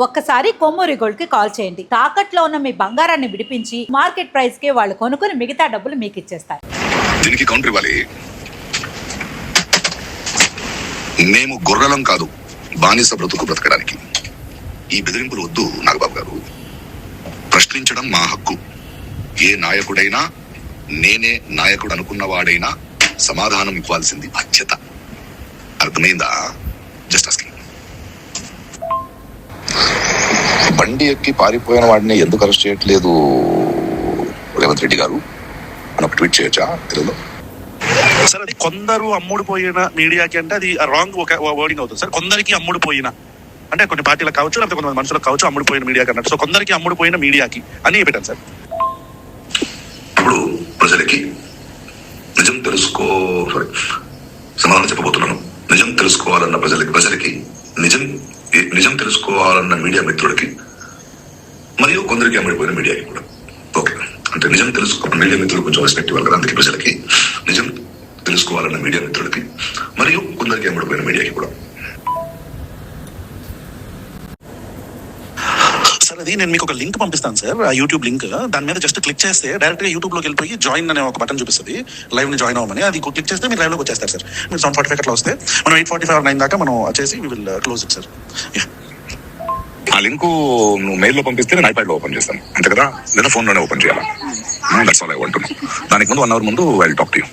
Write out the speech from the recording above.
ఒక్కసారి కొమ్మూరి గోల్డ్ కి కాల్ చేయండి. తాకట్లో ఉన్న మీ బంగారాన్ని విడిపించి మార్కెట్ ప్రైస్ కి వాళ్ళు కొనుక్కుని మిగతా డబ్బులు మీకు ఇచ్చేస్తారు. దీనికి కౌంటర్ ఇవ్వాలి. మేము గొర్రెలం కాదు, బానిస బ్రతుకు బ్రతకడానికి. ఈ బెదిరింపులు వద్దు నాగబాబు గారు. ప్రశ్నించడం మా హక్కు. ఏ నాయకుడైనా, నేనే నాయకుడు అనుకున్నవాడైనా సమాధానం ఇవ్వాల్సింది బాధ్యత. అర్థమైందా? Just asking. బండి ఎక్కి పారిపోయిన వాడిని ఎందుకు అరెస్ట్ చేయట్లేదు రేవంత్ రెడ్డి గారు అని ఒక ట్వీట్ చేయొచ్చా తెలుగులో? సార్ అది కొందరు అమ్ముడుపోయిన మీడియాకి అంటే అది రాంగ్ వర్డింగ్ అవుతుంది సార్. కొందరికి అమ్ముడుపోయిన అంటే కొన్ని పార్టీలకు కావచ్చు, లేకపోతే కొంతమంది మనుషులకు కావచ్చు అమ్ముడుపోయిన మీడియాకి అన్నట్టు. సో కొందరికి అమ్ముడుపోయిన మీడియాకి అని పెట్టాను సార్. ఇప్పుడు ప్రజలకి నిజం సమాధానం చెప్పబోతున్నాను. నిజం తెలుసుకోవాలన్న ప్రజలకి నిజం తెలుసుకోవాలన్న మీడియా మిత్రుడికి మరియు కొందరికి అమ్ముడిపోయిన మీడియాకి కూడా. ఓకే, అంటే నిజం మీడియా మిత్రులు కొంచెం రెస్పెక్ట్ ఇవ్వాలి కదా. అందుకే ప్రజలకి నిజం తెలుసుకోవాలన్న మీడియా మిత్రులకి మరియు కొందరికి అమ్ముడిపోయిన మీడియాకి కూడా. సార్ అది నేను మీకు ఒక లింక్ పంపిస్తాను సార్, ఆ యూట్యూబ్ లింక్. దాని మీద జస్ట్ క్లిక్ చేస్తే డైరెక్ట్ గా యూట్యూబ్ లోకి వెళ్ళిపోయి జాయిన్ అనే ఒక బటన్ చూపిస్తుంది. లైవ్ ని జాయిన్ అవ్వమని అది క్లిక్ చేస్తే మీరు లైవ్ లోకి వచ్చేస్తారు సార్. మీరు 7:45 అట్లా వస్తే మనం 8:45 9 దాకా మనం వచ్చేసి we will close it sir. ఆ లింక్ నువ్వు మెయిల్ లో పంపిస్తే నేను ఐప్యాడ్ లో ఓపెన్ చేస్తాను, అంతే కదా? లేదా ఫోన్ లోనే ఓపెన్ చేయాలా? That's all I want to know. దానికి ముందు 1 hour ముందు I will talk to you.